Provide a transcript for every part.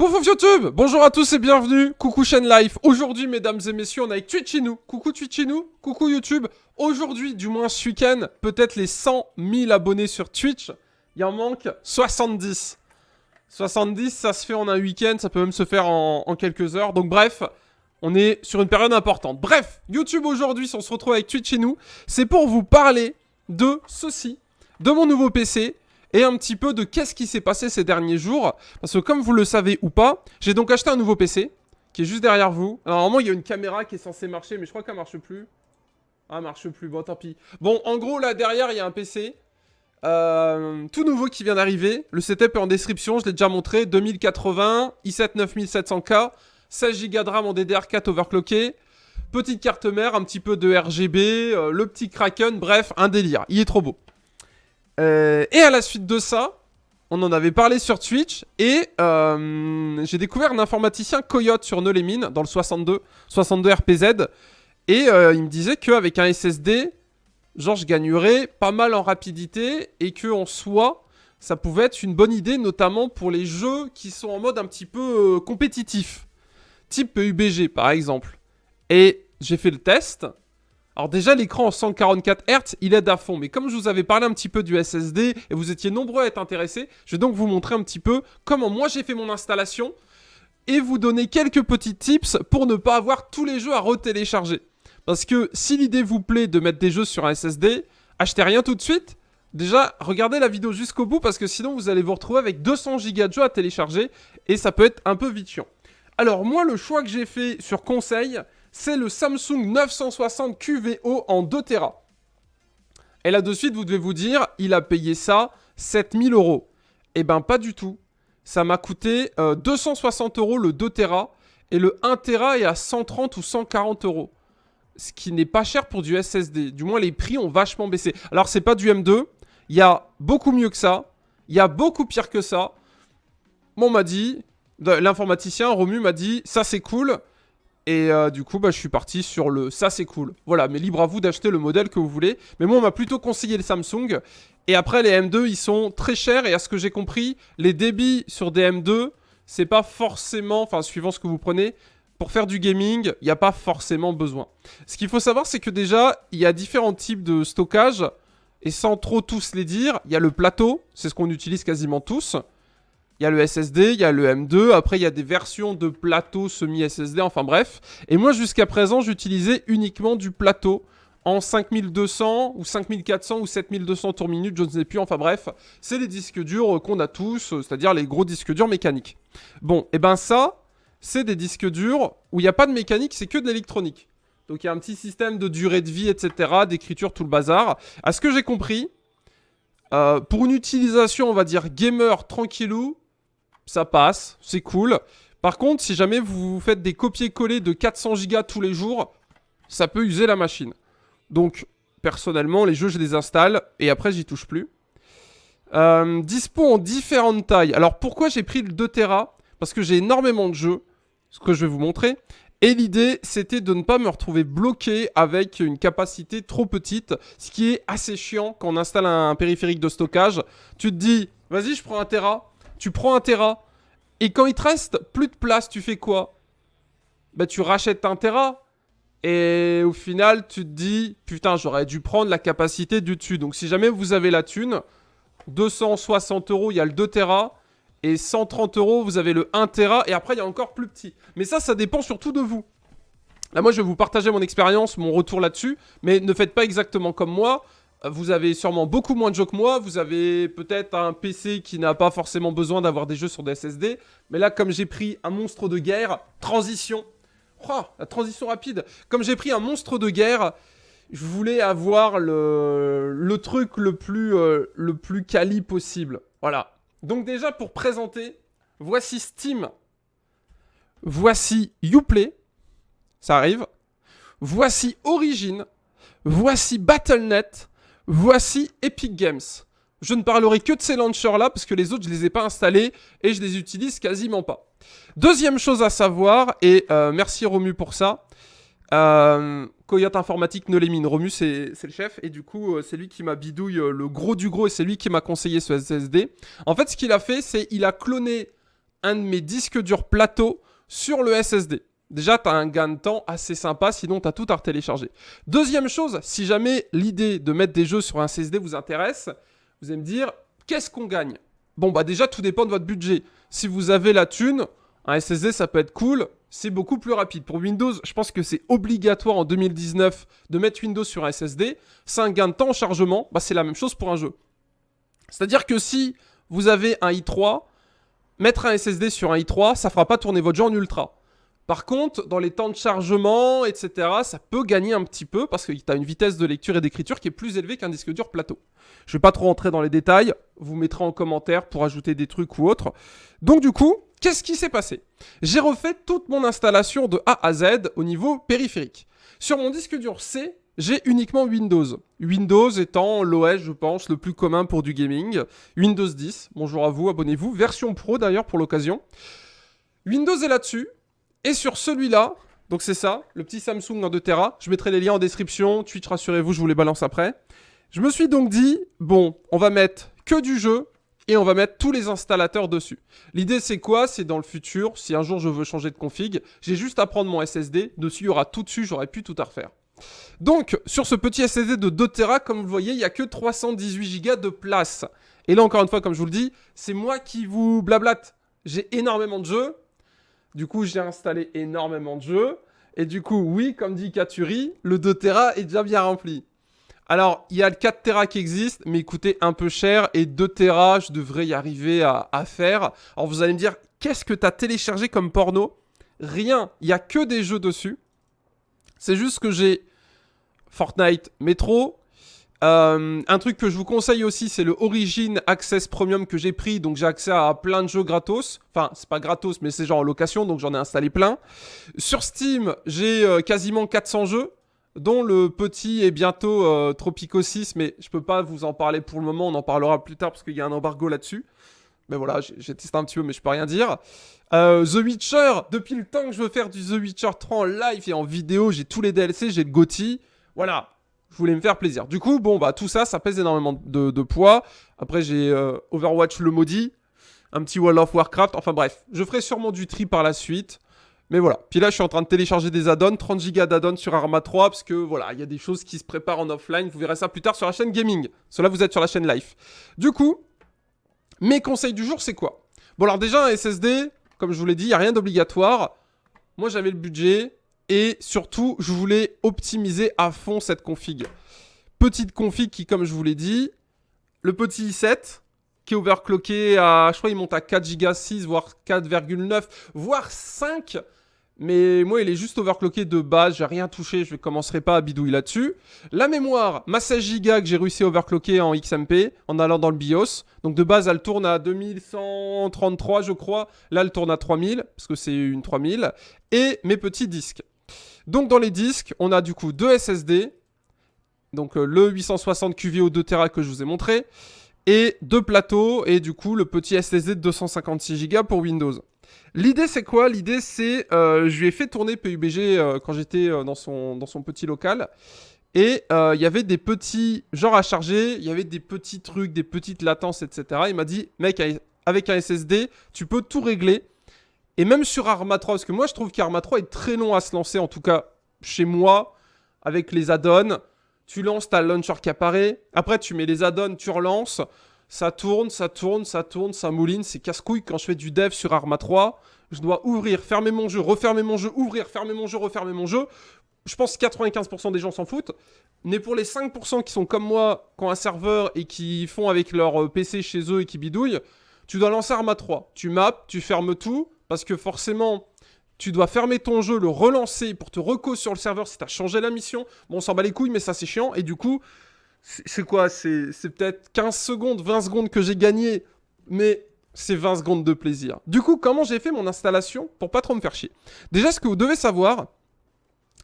Bonjour YouTube, bonjour à tous et bienvenue, coucou chaîne live. Aujourd'hui mesdames et messieurs, on est avec Twitchinou. Coucou Twitchinou, coucou YouTube. Aujourd'hui, du moins ce week-end, peut-être les 100 000 abonnés sur Twitch. Il en manque 70. 70, ça se fait en un week-end, ça peut même se faire en quelques heures. Donc bref, on est sur une période importante. Bref, YouTube aujourd'hui, si on se retrouve avec Twitchinou, c'est pour vous parler de ceci, de mon nouveau PC. Et un petit peu de qu'est-ce qui s'est passé ces derniers jours. Parce que comme vous le savez ou pas, j'ai donc acheté un nouveau PC qui est juste derrière vous. Alors normalement, il y a une caméra qui est censée marcher, mais je crois qu'elle marche plus. Ah, elle marche plus, bon tant pis. Bon, en gros, là derrière, il y a un PC. Tout nouveau qui vient d'arriver. Le setup est en description, je l'ai déjà montré. 2080, i7 9700K, 16 Go de RAM en DDR4 overclocké. Petite carte mère, un petit peu de RGB, le petit Kraken, bref, un délire. Il est trop beau. Et à la suite de ça, on en avait parlé sur Twitch et j'ai découvert un informaticien Coyote sur Nolémine dans le 62 RPZ et il me disait qu'avec un SSD, genre je gagnerais pas mal en rapidité et que en soi, ça pouvait être une bonne idée notamment pour les jeux qui sont en mode un petit peu compétitif, type PUBG par exemple. Et j'ai fait le test. Alors déjà, l'écran en 144 Hz, il aide à fond. Mais comme je vous avais parlé un petit peu du SSD et vous étiez nombreux à être intéressés, je vais donc vous montrer un petit peu comment moi j'ai fait mon installation et vous donner quelques petits tips pour ne pas avoir tous les jeux à retélécharger. Parce que si l'idée vous plaît de mettre des jeux sur un SSD, achetez rien tout de suite. Déjà, regardez la vidéo jusqu'au bout parce que sinon vous allez vous retrouver avec 200 Go de jeux à télécharger et ça peut être un peu vite chiant. Alors moi, le choix que j'ai fait sur conseil, c'est le Samsung 960 QVO en 2 Tera. Et là de suite, vous devez vous dire, il a payé ça 7000 €. Eh ben pas du tout. Ça m'a coûté 260 € le 2 Tera et le 1 Tera est à 130 ou 140 €. Ce qui n'est pas cher pour du SSD. Du moins, les prix ont vachement baissé. Alors, c'est pas du M2. Il y a beaucoup mieux que ça. Il y a beaucoup pire que ça. Bon, on m'a dit, l'informaticien Romu m'a dit, ça c'est cool. Et du coup, je suis parti sur le ça c'est cool. Voilà, mais libre à vous d'acheter le modèle que vous voulez. Mais moi, on m'a plutôt conseillé le Samsung. Et après, les M2, ils sont très chers. Et à ce que j'ai compris, les débits sur des M2, c'est pas forcément, enfin, suivant ce que vous prenez, pour faire du gaming, il n'y a pas forcément besoin. Ce qu'il faut savoir, c'est que déjà, il y a différents types de stockage. Et sans trop tous les dire, il y a le plateau, c'est ce qu'on utilise quasiment tous. Il y a le SSD, il y a le M2, après il y a des versions de plateau semi-SSD, enfin bref. Et moi jusqu'à présent j'utilisais uniquement du plateau en 5200 ou 5400 ou 7200 tours minute, je ne sais plus, enfin bref. C'est les disques durs qu'on a tous, c'est-à-dire les gros disques durs mécaniques. Bon, et ben ça, c'est des disques durs où il n'y a pas de mécanique, c'est que de l'électronique. Donc il y a un petit système de durée de vie, etc., d'écriture, tout le bazar. À ce que j'ai compris, pour une utilisation, on va dire gamer tranquillou, ça passe, c'est cool. Par contre, si jamais vous faites des copier-coller de 400 Go tous les jours, ça peut user la machine. Donc, personnellement, les jeux, je les installe et après, j'y touche plus. Dispo en différentes tailles. Alors, pourquoi j'ai pris le 2 Tera? Parce que j'ai énormément de jeux, ce que je vais vous montrer. Et l'idée, c'était de ne pas me retrouver bloqué avec une capacité trop petite, ce qui est assez chiant quand on installe un périphérique de stockage. Tu te dis, vas-y, je prends 1 Tera. Tu prends 1 Tera, et quand il te reste plus de place, tu fais quoi? Tu rachètes 1 Tera, et au final, tu te dis, putain, j'aurais dû prendre la capacité du dessus. Donc si jamais vous avez la thune, 260 €, il y a le 2 Tera, et 130 €, vous avez le 1 Tera, et après, il y a encore plus petit. Mais ça dépend surtout de vous. Là, moi, je vais vous partager mon expérience, mon retour là-dessus, mais ne faites pas exactement comme moi. Vous avez sûrement beaucoup moins de jeux que moi, vous avez peut-être un PC qui n'a pas forcément besoin d'avoir des jeux sur des SSD, mais là comme j'ai pris un monstre de guerre, transition, oh, la transition rapide, comme j'ai pris un monstre de guerre, je voulais avoir le truc le plus quali possible, voilà. Donc déjà pour présenter, voici Steam, voici Uplay, ça arrive, voici Origin, voici Battle.net, voici Epic Games. Je ne parlerai que de ces launchers-là parce que les autres, je ne les ai pas installés et je les utilise quasiment pas. Deuxième chose à savoir, et merci Romu pour ça, Coyote Informatique Nolémine. Romu, c'est le chef et du coup, c'est lui qui m'a bidouille le gros du gros et c'est lui qui m'a conseillé ce SSD. En fait, ce qu'il a fait, c'est qu'il a cloné un de mes disques durs plateau sur le SSD. Déjà, tu as un gain de temps assez sympa, sinon tu as tout à retélécharger. Deuxième chose, si jamais l'idée de mettre des jeux sur un SSD vous intéresse, vous allez me dire, qu'est-ce qu'on gagne? Bon, bah déjà, tout dépend de votre budget. Si vous avez la thune, un SSD, ça peut être cool, c'est beaucoup plus rapide. Pour Windows, je pense que c'est obligatoire en 2019 de mettre Windows sur un SSD. C'est un gain de temps en chargement, bah c'est la même chose pour un jeu. C'est-à-dire que si vous avez un i3, mettre un SSD sur un i3, ça fera pas tourner votre jeu en ultra. Par contre, dans les temps de chargement, etc., ça peut gagner un petit peu parce que tu as une vitesse de lecture et d'écriture qui est plus élevée qu'un disque dur plateau. Je vais pas trop rentrer dans les détails, vous mettrez en commentaire pour ajouter des trucs ou autres. Donc du coup, qu'est-ce qui s'est passé? J'ai refait toute mon installation de A à Z au niveau périphérique. Sur mon disque dur C, j'ai uniquement Windows. Windows étant l'OS, je pense, le plus commun pour du gaming. Windows 10, bonjour à vous, abonnez-vous. Version Pro d'ailleurs pour l'occasion. Windows est là-dessus. Et sur celui-là, donc c'est ça, le petit Samsung en 2 Tera, je mettrai les liens en description, Twitch, rassurez-vous, je vous les balance après. Je me suis donc dit, bon, on va mettre que du jeu et on va mettre tous les installateurs dessus. L'idée c'est quoi? C'est dans le futur, si un jour je veux changer de config, j'ai juste à prendre mon SSD, dessus il y aura tout dessus, j'aurais pu tout à refaire. Donc, sur ce petit SSD de 2 Tera, comme vous le voyez, il n'y a que 318 Go de place. Et là encore une fois, comme je vous le dis, c'est moi qui vous blablate. J'ai énormément de jeux. Du coup, j'ai installé énormément de jeux. Et du coup, oui, comme dit Katuri, le 2 Tera est déjà bien rempli. Alors, il y a le 4 Tera qui existe, mais il coûtait un peu cher. Et 2 Tera, je devrais y arriver à faire. Alors, vous allez me dire, qu'est-ce que tu as téléchargé comme porno? Rien. Il n'y a que des jeux dessus. C'est juste que j'ai Fortnite Metro. Un truc que je vous conseille aussi, c'est le Origin Access Premium que j'ai pris. Donc j'ai accès à plein de jeux gratos. Enfin, c'est pas gratos, mais c'est genre en location. Donc j'en ai installé plein. Sur Steam, j'ai quasiment 400 jeux, dont le petit est bientôt Tropico 6. Mais je peux pas vous en parler pour le moment. On en parlera plus tard parce qu'il y a un embargo là-dessus. Mais voilà, j'ai testé un petit peu, mais je peux rien dire. The Witcher, depuis le temps que je veux faire du The Witcher 3 en live et en vidéo, j'ai tous les DLC, j'ai le GOTY. Voilà. Je voulais me faire plaisir. Du coup, bon, bah tout ça, ça pèse énormément de poids. Après, j'ai Overwatch le maudit, un petit World of Warcraft. Enfin bref, je ferai sûrement du tri par la suite. Mais voilà. Puis là, je suis en train de télécharger des add-ons, 30 Go d'add-ons sur Arma 3, parce que voilà, il y a des choses qui se préparent en offline. Vous verrez ça plus tard sur la chaîne Gaming. Cela, vous êtes sur la chaîne Live. Du coup, mes conseils du jour, c'est quoi? Bon, alors déjà, un SSD, comme je vous l'ai dit, il n'y a rien d'obligatoire. Moi, j'avais le budget. Et surtout, je voulais optimiser à fond cette config. Petite config qui, comme je vous l'ai dit, le petit i7 qui est overclocké à, je crois, il monte à 4 Go 6, voire 4,9, voire 5. Mais moi, il est juste overclocké de base, j'ai rien touché, je ne commencerai pas à bidouiller là-dessus. La mémoire, ma 16 Go que j'ai réussi à overclocker en XMP en allant dans le BIOS. Donc de base, elle tourne à 2133, je crois. Là, elle tourne à 3000, parce que c'est une 3000. Et mes petits disques. Donc dans les disques, on a du coup 2 SSD, donc le 860 QVO 2 Tera que je vous ai montré, et 2 plateaux, et du coup le petit SSD de 256 Go pour Windows. L'idée c'est quoi? L'idée c'est, je lui ai fait tourner PUBG quand j'étais dans son petit local, et il y avait des petits genres à charger, il y avait des petits trucs, des petites latences, etc. Il m'a dit, mec, avec un SSD, tu peux tout régler. Et même sur Arma 3, parce que moi je trouve qu'Arma 3 est très long à se lancer, en tout cas chez moi, avec les add-ons. Tu lances, t'as le launcher qui apparaît. Après tu mets les add-ons, tu relances. Ça tourne, ça tourne, ça tourne, ça mouline. C'est casse-couille quand je fais du dev sur Arma 3. Je dois ouvrir, fermer mon jeu, refermer mon jeu, ouvrir, fermer mon jeu, refermer mon jeu. Je pense que 95% des gens s'en foutent. Mais pour les 5% qui sont comme moi, qui ont un serveur et qui font avec leur PC chez eux et qui bidouillent, tu dois lancer Arma 3. Tu maps, tu fermes tout. Parce que forcément, tu dois fermer ton jeu, le relancer pour te reco sur le serveur si tu as changé la mission. Bon, on s'en bat les couilles, mais ça, c'est chiant. Et du coup, c'est quoi? C'est peut-être 15 secondes, 20 secondes que j'ai gagné. Mais c'est 20 secondes de plaisir. Du coup, comment j'ai fait mon installation pour pas trop me faire chier? Déjà, ce que vous devez savoir,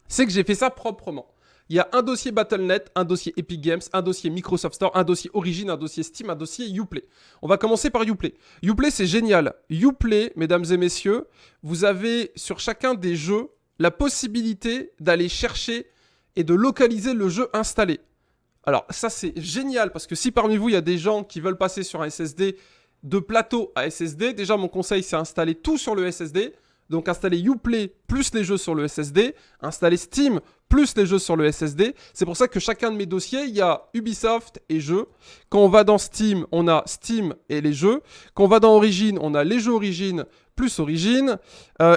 c'est que j'ai fait ça proprement. Il y a un dossier Battle.net, un dossier Epic Games, un dossier Microsoft Store, un dossier Origin, un dossier Steam, un dossier Uplay. On va commencer par Uplay. Uplay, c'est génial. Uplay, mesdames et messieurs, vous avez sur chacun des jeux la possibilité d'aller chercher et de localiser le jeu installé. Alors ça, c'est génial parce que si parmi vous, il y a des gens qui veulent passer sur un SSD de plateau à SSD. Déjà, mon conseil, c'est installer tout sur le SSD. Donc, installer Uplay plus les jeux sur le SSD. Installer Steam plus les jeux sur le SSD. C'est pour ça que chacun de mes dossiers, il y a Ubisoft et jeux. Quand on va dans Steam, on a Steam et les jeux. Quand on va dans Origin, on a les jeux Origin plus Origin.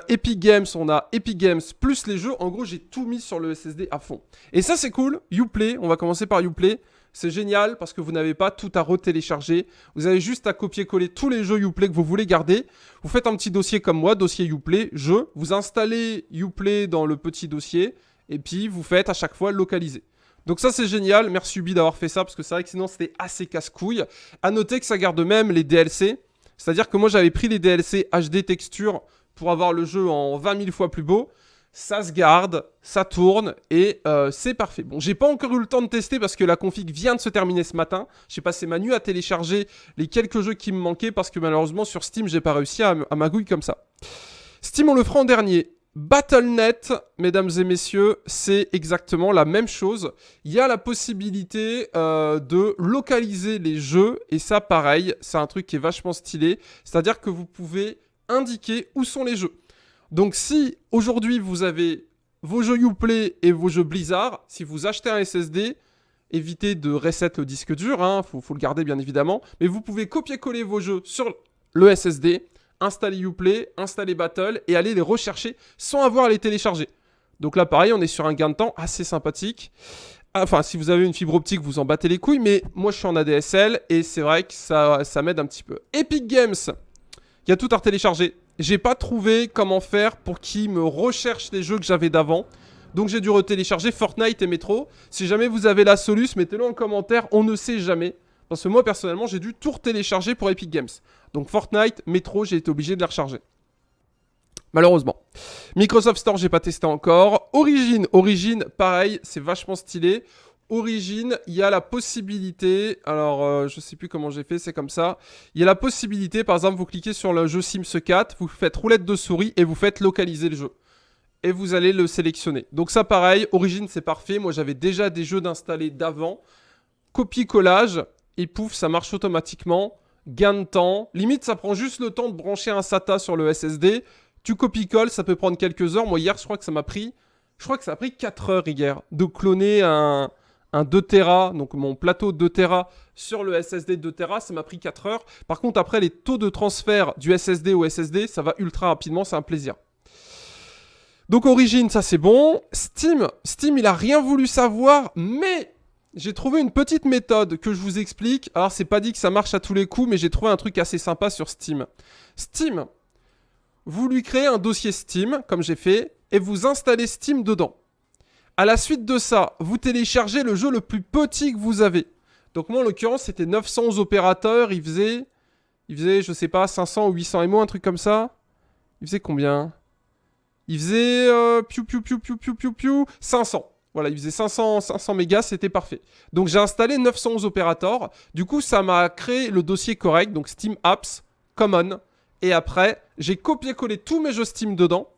Epic Games, on a Epic Games plus les jeux. En gros, j'ai tout mis sur le SSD à fond. Et ça, c'est cool. Uplay, on va commencer par Uplay. C'est génial parce que vous n'avez pas tout à retélécharger. Vous avez juste à copier-coller tous les jeux Uplay que vous voulez garder. Vous faites un petit dossier comme moi, dossier Uplay, jeu. Vous installez Uplay dans le petit dossier et puis vous faites à chaque fois localiser. Donc ça c'est génial. Merci Ubi d'avoir fait ça parce que c'est vrai que sinon c'était assez casse-couille. À noter que ça garde même les DLC. C'est-à-dire que moi j'avais pris les DLC HD texture pour avoir le jeu en 20 000 fois plus beau. Ça se garde, ça tourne et c'est parfait. Bon, j'ai pas encore eu le temps de tester parce que la config vient de se terminer ce matin. J'ai passé ma nuit à télécharger les quelques jeux qui me manquaient parce que malheureusement sur Steam, j'ai pas réussi à magouiller comme ça. Steam, on le fera en dernier. Battle.net, mesdames et messieurs, c'est exactement la même chose. Il y a la possibilité de localiser les jeux et ça, pareil, c'est un truc qui est vachement stylé. C'est-à-dire que vous pouvez indiquer où sont les jeux. Donc si aujourd'hui vous avez vos jeux Uplay et vos jeux Blizzard, si vous achetez un SSD, évitez de reset le disque dur, faut le garder bien évidemment, mais vous pouvez copier-coller vos jeux sur le SSD, installer Uplay, installer Battle et aller les rechercher sans avoir à les télécharger. Donc là pareil, on est sur un gain de temps assez sympathique. Enfin, si vous avez une fibre optique, vous en battez les couilles, mais moi je suis en ADSL et c'est vrai que ça m'aide un petit peu. Epic Games, il y a tout à retélécharger. J'ai pas trouvé comment faire pour qu'il me recherche les jeux que j'avais d'avant. Donc j'ai dû retélécharger Fortnite et Metro. Si jamais vous avez la soluce, mettez-le en commentaire, on ne sait jamais. Parce que moi personnellement, j'ai dû tout retélécharger pour Epic Games. Donc Fortnite, Metro, j'ai été obligé de les recharger. Malheureusement. Microsoft Store, j'ai pas testé encore. Origin, pareil, c'est vachement stylé. Origin, il y a la possibilité, alors je sais plus comment j'ai fait, c'est comme ça. Il y a la possibilité, par exemple, vous cliquez sur le jeu Sims 4, vous faites roulette de souris et vous faites localiser le jeu. Et vous allez le sélectionner. Donc ça pareil, Origin c'est parfait, moi j'avais déjà des jeux d'installer d'avant. Copier-collage, et pouf, ça marche automatiquement. Gain de temps, limite ça prend juste le temps de brancher un SATA sur le SSD. Tu copies-colles, ça peut prendre quelques heures. Moi hier, je crois que ça m'a pris 4 heures hier de cloner un 2 Tera, donc mon plateau 2 Tera sur le SSD 2 Tera, ça m'a pris 4 heures. Par contre, après, les taux de transfert du SSD au SSD, ça va ultra rapidement, c'est un plaisir. Donc Origin, ça c'est bon. Steam, il a rien voulu savoir, mais j'ai trouvé une petite méthode que je vous explique. Alors, c'est pas dit que ça marche à tous les coups, mais j'ai trouvé un truc assez sympa sur Steam. Steam, vous lui créez un dossier Steam, comme j'ai fait, et vous installez Steam dedans. À la suite de ça, vous téléchargez le jeu le plus petit que vous avez. Donc moi, en l'occurrence, c'était 911 opérateurs. Il faisait, je sais pas, 500 ou 800 MO, un truc comme ça. Il faisait combien? Il faisait 500. Voilà, il faisait 500 mégas, c'était parfait. Donc j'ai installé 911 opérateurs. Du coup, ça m'a créé le dossier correct. Donc Steam Apps, Common. Et après, j'ai copié-collé tous mes jeux Steam dedans.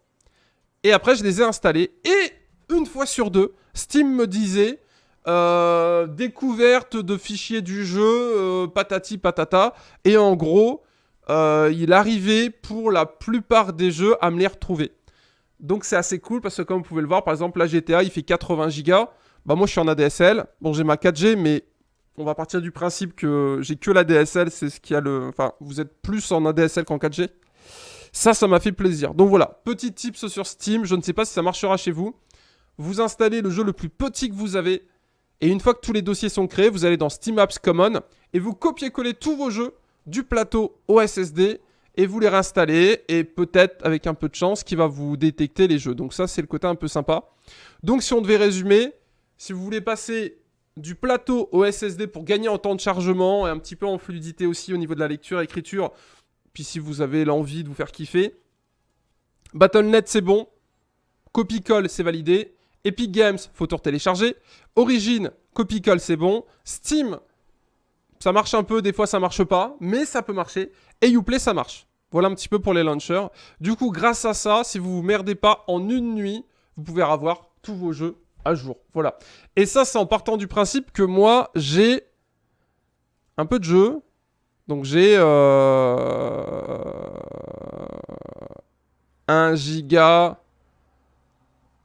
Et après, je les ai installés. Et une fois sur deux, Steam me disait découverte de fichiers du jeu, patati patata. Et en gros, il arrivait pour la plupart des jeux à me les retrouver. Donc c'est assez cool parce que comme vous pouvez le voir, par exemple, la GTA, il fait 80 Go. Bah moi, je suis en ADSL. Bon, j'ai ma 4G, mais on va partir du principe que j'ai que l'ADSL. C'est ce qui a le... Enfin, vous êtes plus en ADSL qu'en 4G. Ça m'a fait plaisir. Donc voilà, petit tips sur Steam. Je ne sais pas si ça marchera chez vous. Vous installez le jeu le plus petit que vous avez. Et une fois que tous les dossiers sont créés, vous allez dans Steam Apps Common. Et vous copiez-collez tous vos jeux du plateau au SSD. Et vous les réinstallez. Et peut-être, avec un peu de chance, qui va vous détecter les jeux. Donc ça, c'est le côté un peu sympa. Donc si on devait résumer, si vous voulez passer du plateau au SSD pour gagner en temps de chargement et un petit peu en fluidité aussi au niveau de la lecture, écriture, puis si vous avez l'envie de vous faire kiffer, Battle.net c'est bon, copie-colle c'est validé, Epic Games faut tout télécharger, Origin, copie-colle c'est bon, Steam, ça marche un peu, des fois ça marche pas, mais ça peut marcher, et Uplay ça marche. Voilà un petit peu pour les launchers. Du coup, grâce à ça, si vous vous merdez pas en une nuit, vous pouvez avoir tous vos jeux à jour. Voilà. Et ça, c'est en partant du principe que moi, j'ai un peu de jeux. Donc j'ai 1 giga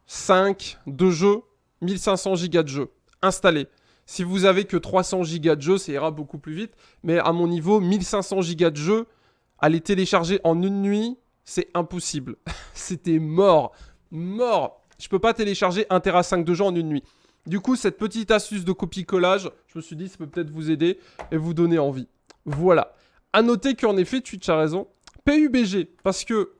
5 de jeu, 1500 gigas de jeu installés. Si vous avez que 300 gigas de jeu, ça ira beaucoup plus vite. Mais à mon niveau, 1500 gigas de jeu, à les télécharger en une nuit, c'est impossible. C'était mort. Mort. Je peux pas télécharger 1 Tera 5 de jeu en une nuit. Du coup, cette petite astuce de copie-collage, je me suis dit, ça peut peut-être vous aider et vous donner envie. Voilà. À noter qu'en effet, Twitch a raison. PUBG, parce que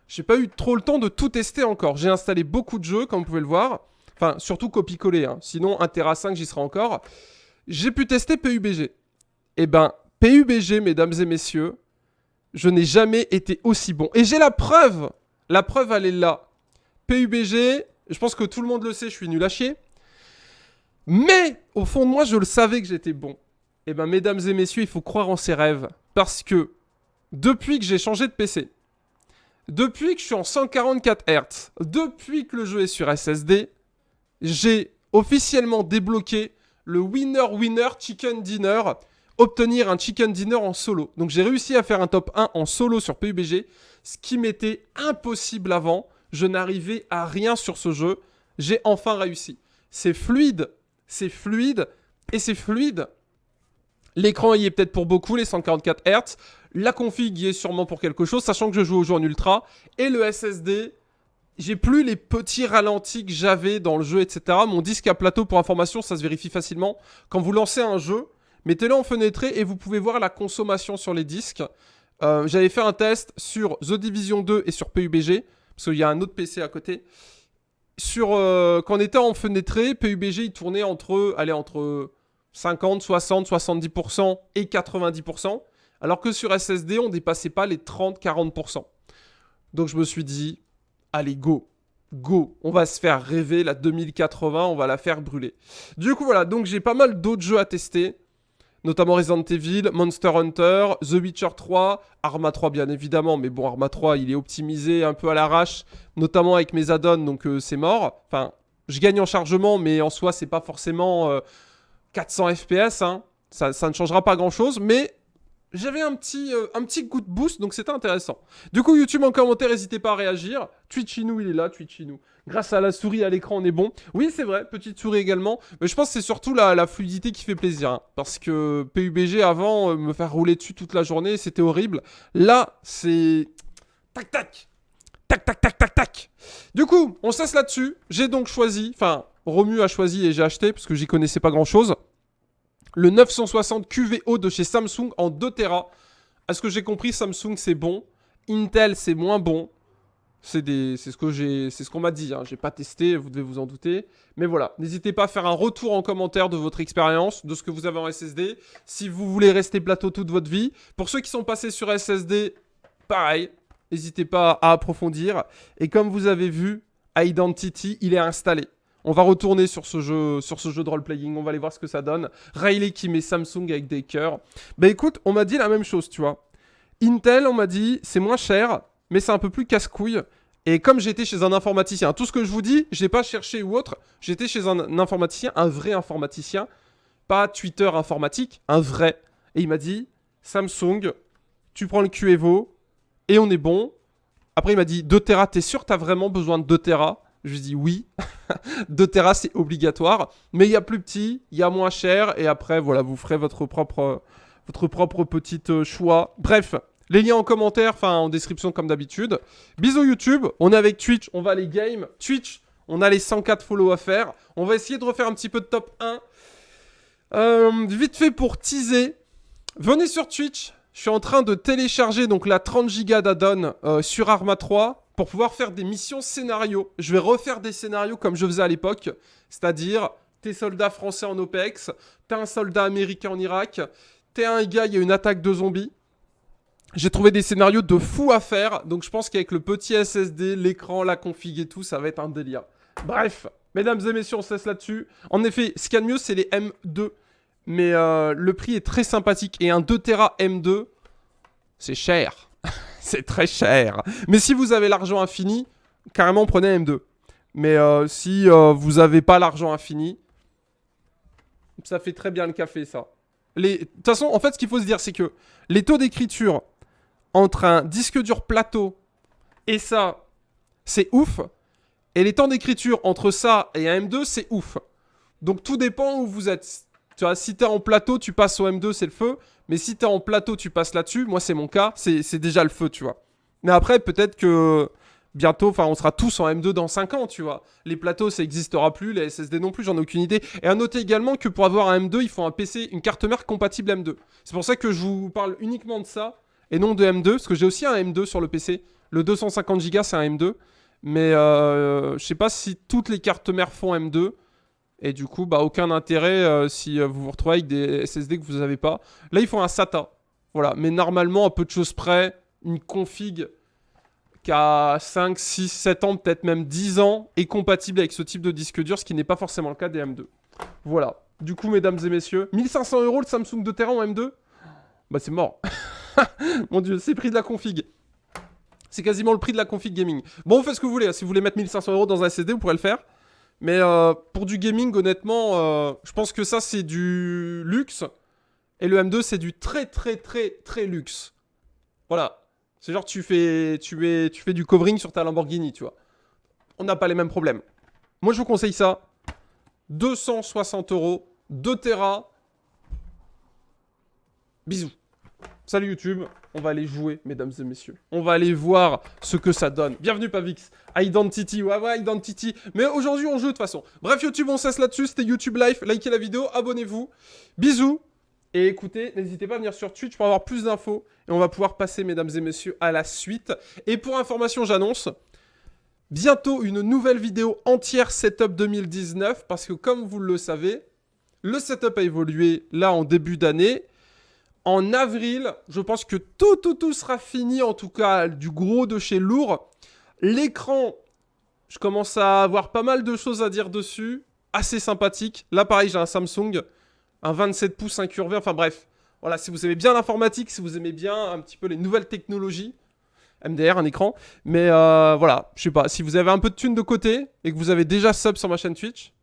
j'ai pas eu trop le temps de tout tester encore. J'ai installé beaucoup de jeux, comme vous pouvez le voir. Enfin, surtout copier-coller, hein. Sinon, 1 Tera 5, j'y serai encore. J'ai pu tester PUBG. Eh ben, PUBG, mesdames et messieurs, je n'ai jamais été aussi bon. Et j'ai la preuve. La preuve, elle est là. PUBG, je pense que tout le monde le sait, je suis nul à chier. Mais, au fond de moi, je le savais que j'étais bon. Eh ben, mesdames et messieurs, il faut croire en ses rêves. Parce que, depuis que j'ai changé de PC, depuis que je suis en 144 Hz, depuis que le jeu est sur SSD, j'ai officiellement débloqué le winner chicken dinner, obtenir un chicken dinner en solo. Donc j'ai réussi à faire un top 1 en solo sur PUBG, ce qui m'était impossible avant. Je n'arrivais à rien sur ce jeu. J'ai enfin réussi. C'est fluide et c'est fluide. L'écran y est peut-être pour beaucoup, les 144 Hz. La config y est sûrement pour quelque chose, sachant que je joue au jeu en ultra. Et le SSD, j'ai plus les petits ralentis que j'avais dans le jeu, etc. Mon disque à plateau, pour information, ça se vérifie facilement. Quand vous lancez un jeu, mettez-le en fenêtré et vous pouvez voir la consommation sur les disques. J'avais fait un test sur The Division 2 et sur PUBG, parce qu'il y a un autre PC à côté. Quand on était en fenêtré, PUBG, il tournait entre 50, 60, 70% et 90%. Alors que sur SSD, on dépassait pas les 30-40%. Donc je me suis dit, allez, go, on va se faire rêver, la 2080, on va la faire brûler. Du coup, voilà, donc j'ai pas mal d'autres jeux à tester, notamment Resident Evil, Monster Hunter, The Witcher 3, Arma 3 bien évidemment, mais bon, Arma 3, il est optimisé un peu à l'arrache, notamment avec mes add-ons, donc c'est mort. Enfin, je gagne en chargement, mais en soi, c'est pas forcément 400 FPS, hein. Ça ne changera pas grand-chose, mais j'avais un petit coup de boost, donc c'était intéressant. Du coup, YouTube en commentaire, n'hésitez pas à réagir. Twitchinou, il est là, Twitchinou. Grâce à la souris à l'écran, on est bon. Oui, c'est vrai, petite souris également. Mais je pense que c'est surtout la fluidité qui fait plaisir. Hein, parce que PUBG, avant, me faire rouler dessus toute la journée, c'était horrible. Là, c'est... Tac, tac. Tac, tac, tac, tac, tac. Du coup, on cesse là-dessus. J'ai donc choisi... Enfin, Romu a choisi et j'ai acheté, parce que j'y connaissais pas grand-chose. Le 960 QVO de chez Samsung en 2 Tera. À ce que j'ai compris, Samsung c'est bon. Intel c'est moins bon. C'est ce qu'on m'a dit. Hein. J'ai pas testé, vous devez vous en douter. Mais voilà, n'hésitez pas à faire un retour en commentaire de votre expérience, de ce que vous avez en SSD. Si vous voulez rester plateau toute votre vie. Pour ceux qui sont passés sur SSD, pareil. N'hésitez pas à approfondir. Et comme vous avez vu, Identity, il est installé. On va retourner sur ce jeu de role-playing, on va aller voir ce que ça donne. Riley qui met Samsung avec des cœurs. Bah écoute, on m'a dit la même chose, tu vois. Intel, on m'a dit, c'est moins cher, mais c'est un peu plus casse-couille. Et comme j'étais chez un informaticien, tout ce que je vous dis, je n'ai pas cherché ou autre, j'étais chez un informaticien, un vrai informaticien, pas Twitter informatique, un vrai. Et il m'a dit, Samsung, tu prends le QEVO, et on est bon. Après il m'a dit, 2 Tera, t'es sûr que t'as vraiment besoin de 2 Tera ? Je lui dis oui, 2 Tera c'est obligatoire, mais il y a plus petit, il y a moins cher, et après voilà, vous ferez votre propre petite choix. Bref, les liens en commentaire, enfin en description comme d'habitude. Bisous YouTube, on est avec Twitch, on va les game. Twitch, on a les 104 follow à faire. On va essayer de refaire un petit peu de top 1. Vite fait pour teaser, venez sur Twitch, je suis en train de télécharger donc la 30 Go d'add-on sur Arma 3. Pour pouvoir faire des missions scénarios. Je vais refaire des scénarios comme je faisais à l'époque. C'est-à-dire, t'es soldat français en OPEX, t'es un soldat américain en Irak, t'es un gars, il y a une attaque de zombies. J'ai trouvé des scénarios de fou à faire. Donc je pense qu'avec le petit SSD, l'écran, la config et tout, ça va être un délire. Bref, mesdames et messieurs, on se laisse là-dessus. En effet, ce qu'il y a de mieux, c'est les M2. Mais le prix est très sympathique. Et un 2 Tera M2, c'est cher. C'est très cher. Mais si vous avez l'argent infini, carrément prenez un M2. Mais si vous n'avez pas l'argent infini, ça fait très bien le café ça. De toute façon, en fait, ce qu'il faut se dire, c'est que les taux d'écriture entre un disque dur plateau et ça, c'est ouf. Et les temps d'écriture entre ça et un M2, c'est ouf. Donc tout dépend où vous êtes. Tu vois, si t'es en plateau, tu passes au M2, c'est le feu. Mais si t'es en plateau, tu passes là-dessus. Moi, c'est mon cas. C'est déjà le feu, tu vois. Mais après, peut-être que bientôt, on sera tous en M2 dans 5 ans, tu vois. Les plateaux, ça n'existera plus. Les SSD non plus, j'en ai aucune idée. Et à noter également que pour avoir un M2, il faut un PC, une carte mère compatible M2. C'est pour ça que je vous parle uniquement de ça et non de M2. Parce que j'ai aussi un M2 sur le PC. Le 250 Go, c'est un M2. Mais je sais pas si toutes les cartes mères font M2. Et du coup, aucun intérêt si vous vous retrouvez avec des SSD que vous n'avez pas. Là, il faut un SATA. Voilà. Mais normalement, à peu de choses près, une config qui a 5, 6, 7 ans, peut-être même 10 ans, est compatible avec ce type de disque dur, ce qui n'est pas forcément le cas des M2. Voilà. Du coup, mesdames et messieurs, 1500 € le Samsung 2 Tera en M2 ? C'est mort. Mon Dieu, c'est le prix de la config. C'est quasiment le prix de la config gaming. Bon, faites ce que vous voulez. Si vous voulez mettre 1500 € dans un SSD, vous pourrez le faire. Mais pour du gaming, honnêtement, je pense que ça, c'est du luxe. Et le M2, c'est du très, très, très, très luxe. Voilà. C'est genre, tu fais du covering sur ta Lamborghini, tu vois. On n'a pas les mêmes problèmes. Moi, je vous conseille ça. 260 €, 2 Tera. Bisous. Salut YouTube, on va aller jouer, mesdames et messieurs. On va aller voir ce que ça donne. Bienvenue Pavix. Identity, ouais, Identity. Mais aujourd'hui, on joue de toute façon. Bref, YouTube, on cesse là-dessus. C'était YouTube Live. Likez la vidéo, abonnez-vous. Bisous. Et écoutez, n'hésitez pas à venir sur Twitch pour avoir plus d'infos. Et on va pouvoir passer, mesdames et messieurs, à la suite. Et pour information, j'annonce bientôt une nouvelle vidéo entière Setup 2019. Parce que comme vous le savez, le setup a évolué là en début d'année. En avril, je pense que tout sera fini, en tout cas du gros de chez lourd. L'écran, je commence à avoir pas mal de choses à dire dessus. Assez sympathique. Là, pareil, j'ai un Samsung, un 27 pouces incurvé. Enfin bref, voilà, si vous aimez bien l'informatique, si vous aimez bien un petit peu les nouvelles technologies, MDR, un écran. Mais voilà, je sais pas, si vous avez un peu de thunes de côté et que vous avez déjà sub sur ma chaîne Twitch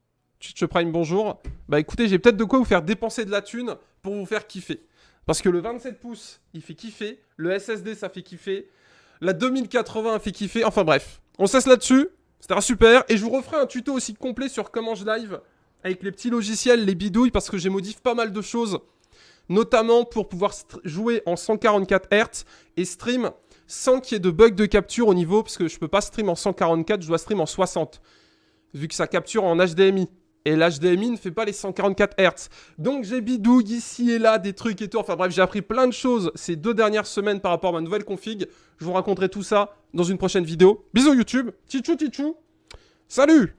Prime, bonjour. Écoutez, j'ai peut-être de quoi vous faire dépenser de la thune pour vous faire kiffer. Parce que le 27 pouces, il fait kiffer. Le SSD, ça fait kiffer. La 2080 fait kiffer. Enfin bref, on cesse là-dessus. C'était super. Et je vous referai un tuto aussi complet sur comment je live avec les petits logiciels, les bidouilles, parce que j'ai modifié pas mal de choses. Notamment pour pouvoir jouer en 144 Hz et stream sans qu'il y ait de bug de capture au niveau, parce que je peux pas stream en 144, je dois stream en 60. Vu que ça capture en HDMI. Et l'HDMI ne fait pas les 144 Hz. Donc j'ai bidouille ici et là, des trucs et tout. Enfin bref, j'ai appris plein de choses ces 2 dernières semaines par rapport à ma nouvelle config. Je vous raconterai tout ça dans une prochaine vidéo. Bisous YouTube. Tichou. Salut!